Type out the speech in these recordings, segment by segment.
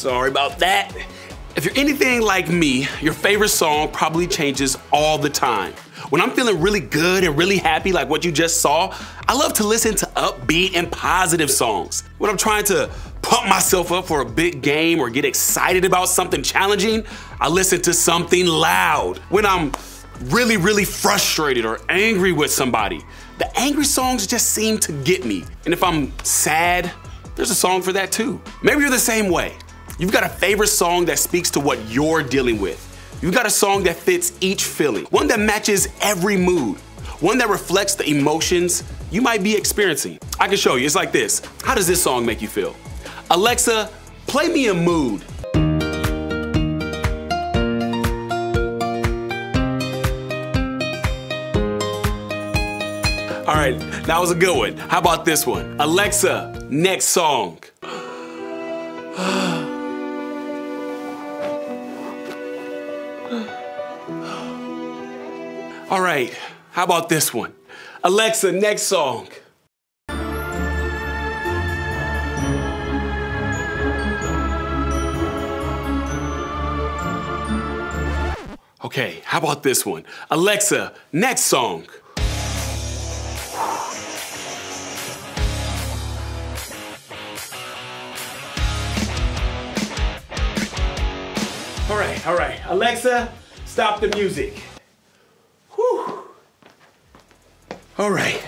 Sorry about that. If you're anything like me, your favorite song probably changes all the time. When I'm feeling really good and really happy like what you just saw, I love to listen to upbeat and positive songs. When I'm trying to pump myself up for a big game or get excited about something challenging, I listen to something loud. When I'm really frustrated or angry with somebody, the angry songs just seem to get me. And if I'm sad, there's a song for that too. Maybe you're the same way. You've got a favorite song that speaks to what you're dealing with. You've got a song that fits each feeling, one that matches every mood, one that reflects the emotions you might be experiencing. I can show you, it's like this. How does this song make you feel? Alexa, play me a mood. All right, that was a good one. How about this one? Alexa, next song. All right, how about this one? Alexa, next song. Okay, how about this one? Alexa, next song. All right. Alexa, stop the music. Whew. All right,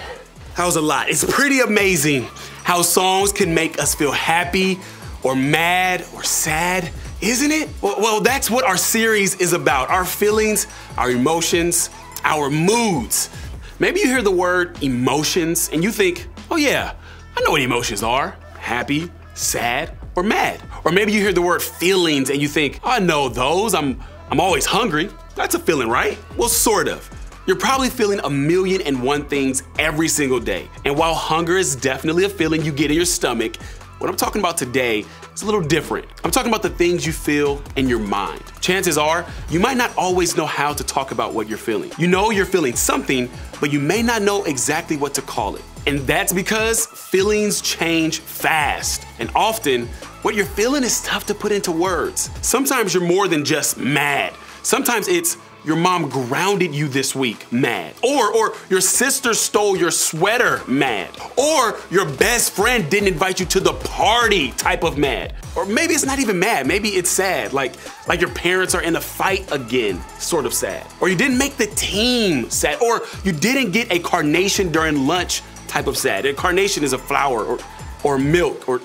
that was a lot. It's pretty amazing how songs can make us feel happy or mad or sad, isn't it? Well, that's what our series is about. Our feelings, our emotions, our moods. Maybe you hear the word emotions and you think, oh yeah, I know what emotions are. Happy, sad, or mad. Or maybe you hear the word feelings and you think, I know those, I'm always hungry. That's a feeling, right? Well, sort of. You're probably feeling 1,000,001 things every single day. And while hunger is definitely a feeling you get in your stomach, what I'm talking about today is a little different. I'm talking about the things you feel in your mind. Chances are, you might not always know how to talk about what you're feeling. You know you're feeling something, but you may not know exactly what to call it. And that's because feelings change fast. And often, what you're feeling is tough to put into words. Sometimes you're more than just mad. Sometimes it's your mom grounded you this week, mad. Or your sister stole your sweater, mad. Or your best friend didn't invite you to the party, type of mad. Or maybe it's not even mad, maybe it's sad, like your parents are in a fight again, sort of sad. Or you didn't make the team, sad. Or you didn't get a carnation during lunch, type of sad. A carnation is a flower or milk or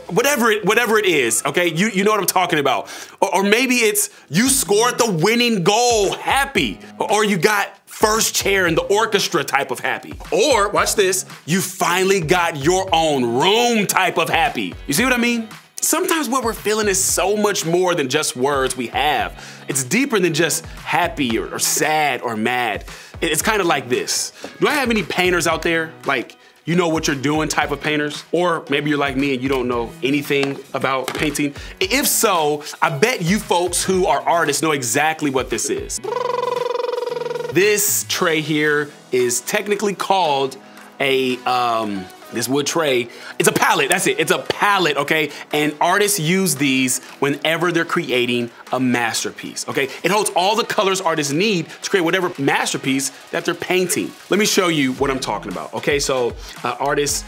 whatever it is, okay? You know what I'm talking about. Or maybe it's you scored the winning goal, happy. Or you got first chair in the orchestra, type of happy. Or, watch this, you finally got your own room, type of happy. You see what I mean? Sometimes what we're feeling is so much more than just words we have. It's deeper than just happy or sad or mad. It's kind of like this. Do I have any painters out there? Like, you know what you're doing type of painters? Or maybe you're like me and you don't know anything about painting. If so, I bet you folks who are artists know exactly what this is. This tray here is technically called this wood tray. It's a palette, that's it. It's a palette, okay? And artists use these whenever they're creating a masterpiece, okay? It holds all the colors artists need to create whatever masterpiece that they're painting. Let me show you what I'm talking about, okay? So artists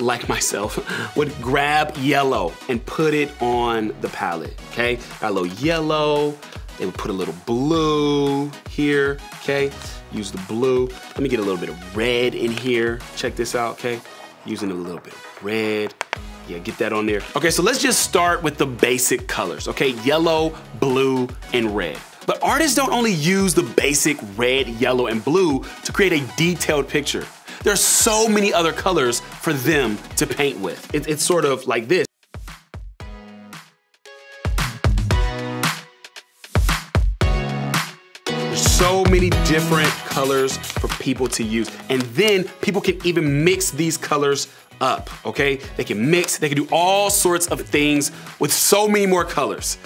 like myself would grab yellow and put it on the palette, okay? Got a little yellow, they would put a little blue here, okay? Use the blue. Let me get a little bit of red in here. Check this out, okay? Using a little bit of red. Yeah, get that on there. Okay, so let's just start with the basic colors, okay? Yellow, blue, and red. But artists don't only use the basic red, yellow, and blue to create a detailed picture. There are so many other colors for them to paint with. It's sort of like this. So many different colors for people to use. And then people can even mix these colors up, okay? They can mix, they can do all sorts of things with so many more colors.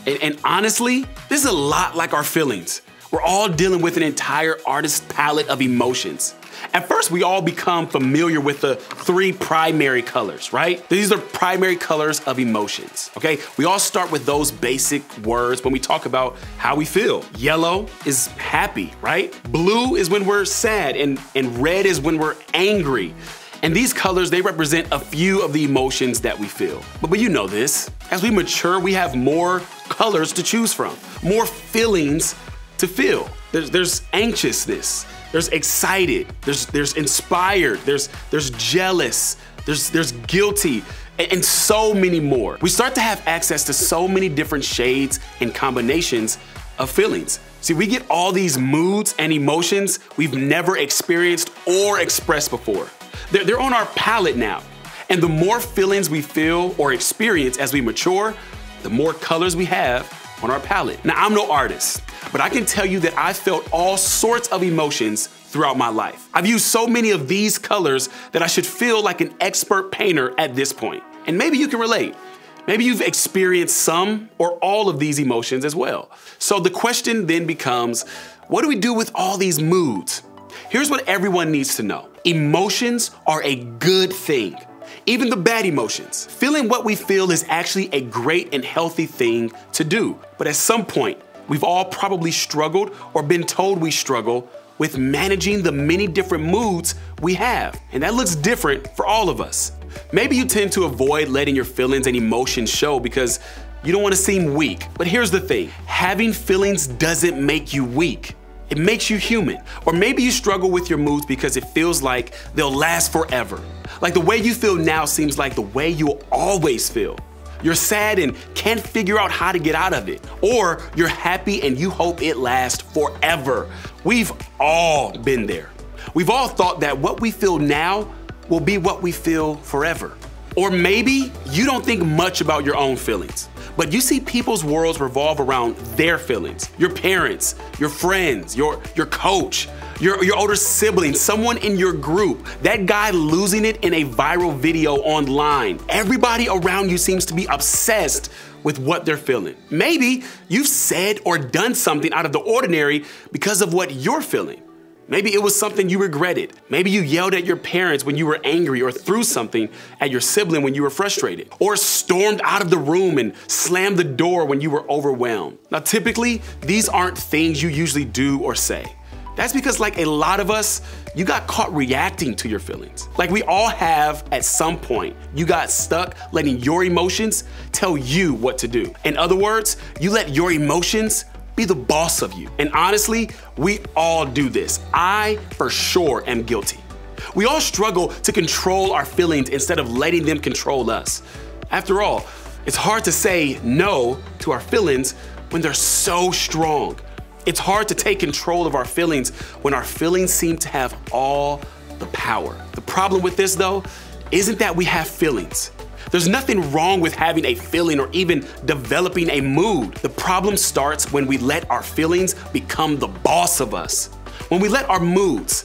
And honestly, this is a lot like our feelings. We're all dealing with an entire artist palette of emotions. At first, we all become familiar with the three primary colors, right? These are primary colors of emotions, okay? We all start with those basic words when we talk about how we feel. Yellow is happy, right? Blue is when we're sad, and red is when we're angry. And these colors, they represent a few of the emotions that we feel. But you know this, as we mature, we have more colors to choose from, more feelings to feel. There's anxiousness, there's excited, there's inspired, there's jealous, there's guilty, and so many more. We start to have access to so many different shades and combinations of feelings. See, we get all these moods and emotions we've never experienced or expressed before. They're on our palette now. And the more feelings we feel or experience as we mature, the more colors we have on our palette. Now, I'm no artist, but I can tell you that I felt all sorts of emotions throughout my life. I've used so many of these colors that I should feel like an expert painter at this point. And maybe you can relate. Maybe you've experienced some or all of these emotions as well. So the question then becomes, what do we do with all these moods? Here's what everyone needs to know. Emotions are a good thing. Even the bad emotions. Feeling what we feel is actually a great and healthy thing to do. But at some point, we've all probably struggled or been told we struggle with managing the many different moods we have. And that looks different for all of us. Maybe you tend to avoid letting your feelings and emotions show because you don't want to seem weak. But here's the thing, having feelings doesn't make you weak. It makes you human. Or maybe you struggle with your moods because it feels like they'll last forever. Like the way you feel now seems like the way you'll always feel. You're sad and can't figure out how to get out of it. Or you're happy and you hope it lasts forever. We've all been there. We've all thought that what we feel now will be what we feel forever. Or maybe you don't think much about your own feelings, but you see people's worlds revolve around their feelings. Your parents, your friends, your coach, your older sibling, someone in your group, that guy losing it in a viral video online. Everybody around you seems to be obsessed with what they're feeling. Maybe you've said or done something out of the ordinary because of what you're feeling. Maybe it was something you regretted. Maybe you yelled at your parents when you were angry, or threw something at your sibling when you were frustrated, or stormed out of the room and slammed the door when you were overwhelmed. Now, typically, these aren't things you usually do or say. That's because, like a lot of us, you got caught reacting to your feelings. Like we all have at some point. You got stuck letting your emotions tell you what to do. In other words, you let your emotions be the boss of you. And honestly, we all do this. I, for sure, am guilty. We all struggle to control our feelings instead of letting them control us. After all, it's hard to say no to our feelings when they're so strong. It's hard to take control of our feelings when our feelings seem to have all the power. The problem with this, though, isn't that we have feelings. There's nothing wrong with having a feeling or even developing a mood. The problem starts when we let our feelings become the boss of us. When we let our moods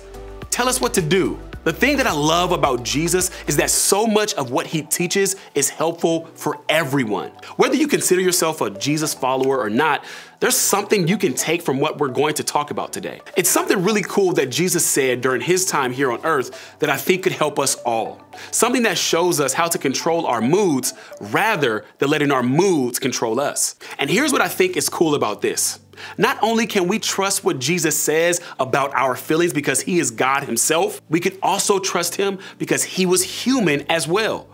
tell us what to do. The thing that I love about Jesus is that so much of what he teaches is helpful for everyone. Whether you consider yourself a Jesus follower or not, there's something you can take from what we're going to talk about today. It's something really cool that Jesus said during his time here on earth that I think could help us all. Something that shows us how to control our moods rather than letting our moods control us. And here's what I think is cool about this. Not only can we trust what Jesus says about our feelings because he is God himself, we can also trust him because he was human as well.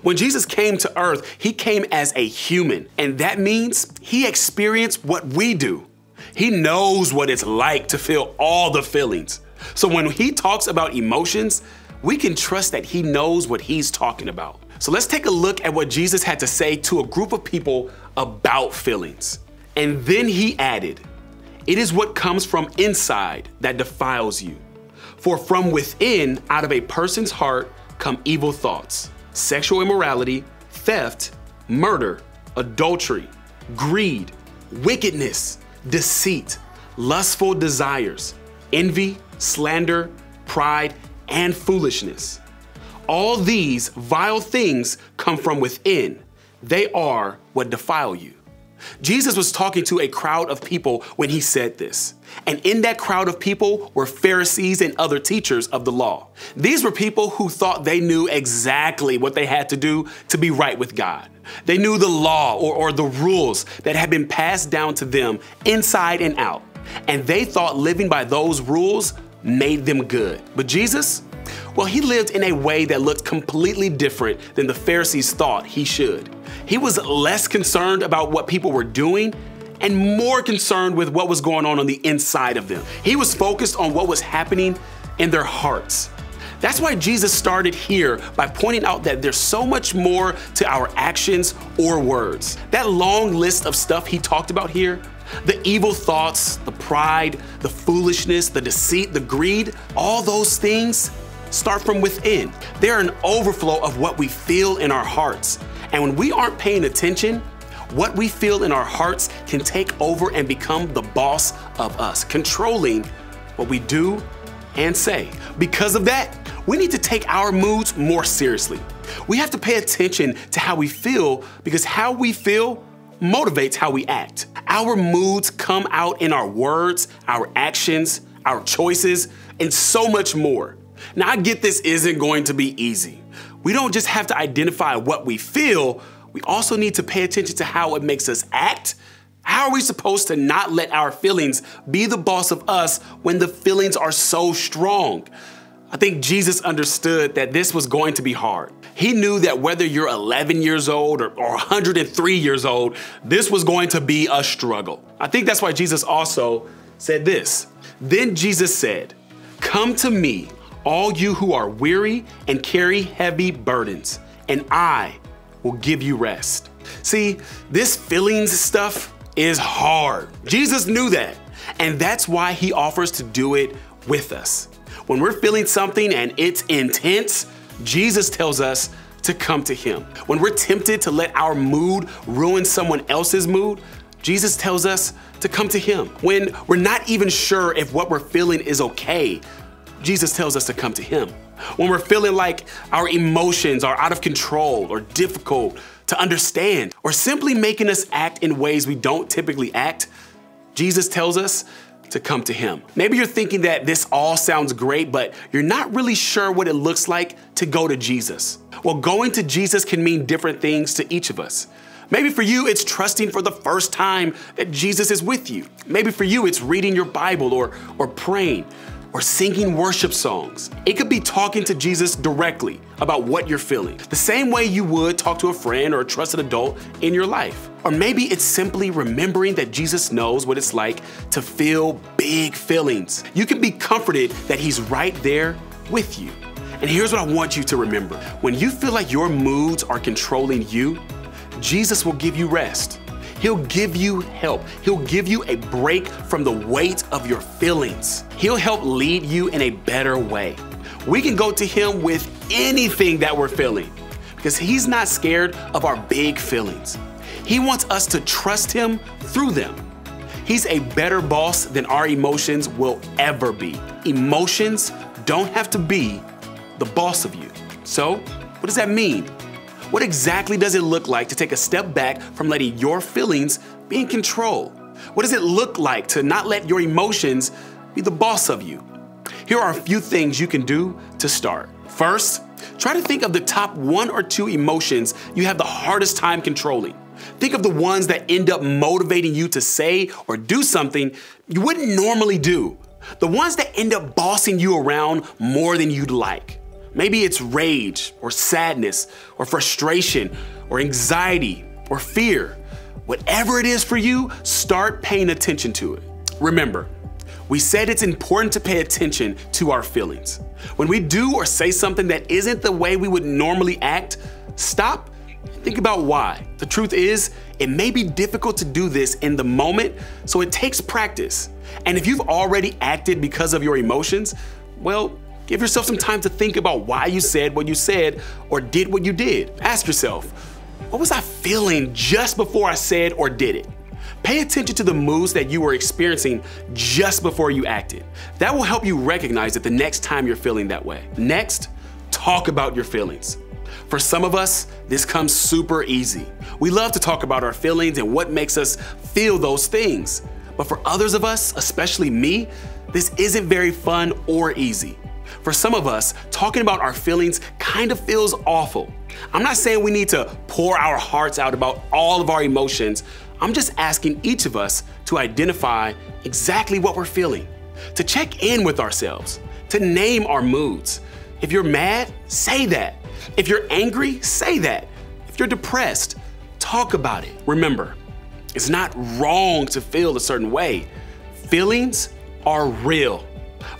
When Jesus came to earth, he came as a human, and that means he experienced what we do. He knows what it's like to feel all the feelings. So when he talks about emotions, we can trust that he knows what he's talking about. So let's take a look at what Jesus had to say to a group of people about feelings. And then he added, "It is what comes from inside that defiles you. For from within, out of a person's heart, come evil thoughts, sexual immorality, theft, murder, adultery, greed, wickedness, deceit, lustful desires, envy, slander, pride, and foolishness. All these vile things come from within. They are what defile you." Jesus was talking to a crowd of people when he said this. And in that crowd of people were Pharisees and other teachers of the law. These were people who thought they knew exactly what they had to do to be right with God. They knew the law or the rules that had been passed down to them inside and out. And they thought living by those rules made them good. But Jesus, well, he lived in a way that looked completely different than the Pharisees thought he should. He was less concerned about what people were doing and more concerned with what was going on the inside of them. He was focused on what was happening in their hearts. That's why Jesus started here by pointing out that there's so much more to our actions or words. That long list of stuff he talked about here, the evil thoughts, the pride, the foolishness, the deceit, the greed, all those things start from within. They're an overflow of what we feel in our hearts. And when we aren't paying attention, what we feel in our hearts can take over and become the boss of us, controlling what we do and say. Because of that, we need to take our moods more seriously. We have to pay attention to how we feel because how we feel motivates how we act. Our moods come out in our words, our actions, our choices, and so much more. Now, I get this isn't going to be easy. We don't just have to identify what we feel, we also need to pay attention to how it makes us act. How are we supposed to not let our feelings be the boss of us when the feelings are so strong? I think Jesus understood that this was going to be hard. He knew that whether you're 11 years old or 103 years old, this was going to be a struggle. I think that's why Jesus also said this. Then Jesus said, "Come to me, all you who are weary and carry heavy burdens, and I will give you rest." See, this feelings stuff is hard. Jesus knew that, and that's why he offers to do it with us. When we're feeling something and it's intense, Jesus tells us to come to him. When we're tempted to let our mood ruin someone else's mood, Jesus tells us to come to him. When we're not even sure if what we're feeling is okay, Jesus tells us to come to him. When we're feeling like our emotions are out of control or difficult to understand or simply making us act in ways we don't typically act, Jesus tells us to come to him. Maybe you're thinking that this all sounds great, but you're not really sure what it looks like to go to Jesus. Well, going to Jesus can mean different things to each of us. Maybe for you, it's trusting for the first time that Jesus is with you. Maybe for you, it's reading your Bible or praying or singing worship songs. It could be talking to Jesus directly about what you're feeling, the same way you would talk to a friend or a trusted adult in your life. Or maybe it's simply remembering that Jesus knows what it's like to feel big feelings. You can be comforted that he's right there with you. And here's what I want you to remember. When you feel like your moods are controlling you, Jesus will give you rest. He'll give you help. He'll give you a break from the weight of your feelings. He'll help lead you in a better way. We can go to him with anything that we're feeling because he's not scared of our big feelings. He wants us to trust him through them. He's a better boss than our emotions will ever be. Emotions don't have to be the boss of you. So, what does that mean? What exactly does it look like to take a step back from letting your feelings be in control? What does it look like to not let your emotions be the boss of you? Here are a few things you can do to start. First, try to think of the top 1 or 2 emotions you have the hardest time controlling. Think of the ones that end up motivating you to say or do something you wouldn't normally do. The ones that end up bossing you around more than you'd like. Maybe it's rage or sadness or frustration or anxiety or fear. Whatever it is for you, start paying attention to it. Remember, we said it's important to pay attention to our feelings. When we do or say something that isn't the way we would normally act, stop and think about why. The truth is, it may be difficult to do this in the moment, so it takes practice. And if you've already acted because of your emotions, well, give yourself some time to think about why you said what you said or did what you did. Ask yourself, what was I feeling just before I said or did it? Pay attention to the moods that you were experiencing just before you acted. That will help you recognize it the next time you're feeling that way. Next, talk about your feelings. For some of us, this comes super easy. We love to talk about our feelings and what makes us feel those things. But for others of us, especially me, this isn't very fun or easy. For some of us, talking about our feelings kind of feels awful. I'm not saying we need to pour our hearts out about all of our emotions. I'm just asking each of us to identify exactly what we're feeling, to check in with ourselves, to name our moods. If you're mad, say that. If you're angry, say that. If you're depressed, talk about it. Remember, it's not wrong to feel a certain way. Feelings are real.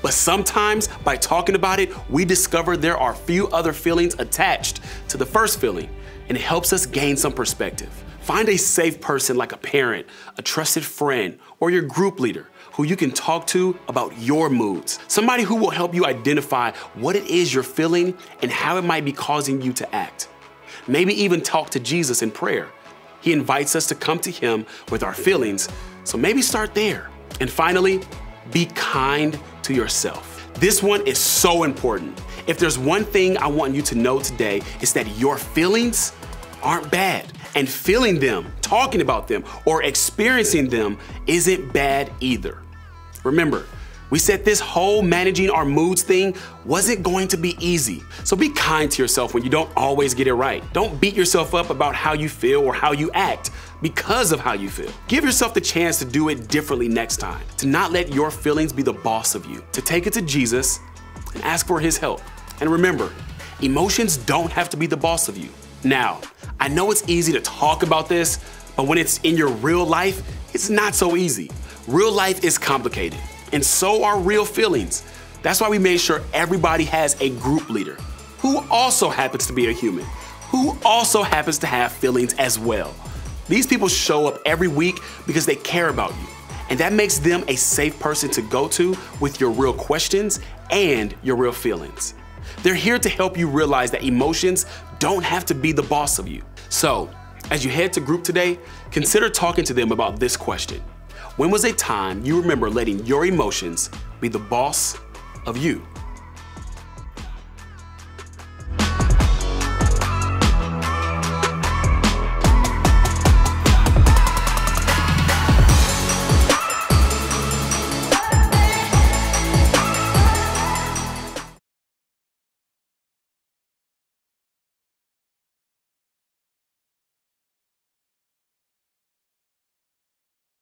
But sometimes by talking about it, we discover there are a few other feelings attached to the first feeling, and it helps us gain some perspective. Find a safe person like a parent, a trusted friend, or your group leader who you can talk to about your moods. Somebody who will help you identify what it is you're feeling and how it might be causing you to act. Maybe even talk to Jesus in prayer. He invites us to come to Him with our feelings, so maybe start there. And finally, be kind to yourself. This one is so important. If there's one thing I want you to know today, it's that your feelings aren't bad. And feeling them, talking about them, or experiencing them isn't bad either. Remember, we said this whole managing our moods thing wasn't going to be easy. So be kind to yourself when you don't always get it right. Don't beat yourself up about how you feel or how you act because of how you feel. Give yourself the chance to do it differently next time, to not let your feelings be the boss of you, to take it to Jesus and ask for His help. And remember, emotions don't have to be the boss of you. Now, I know it's easy to talk about this, but when it's in your real life, it's not so easy. Real life is complicated, and so are real feelings. That's why we made sure everybody has a group leader who also happens to be a human, who also happens to have feelings as well. These people show up every week because they care about you, and that makes them a safe person to go to with your real questions and your real feelings. They're here to help you realize that emotions don't have to be the boss of you. So, as you head to group today, consider talking to them about this question. When was a time you remember letting your emotions be the boss of you?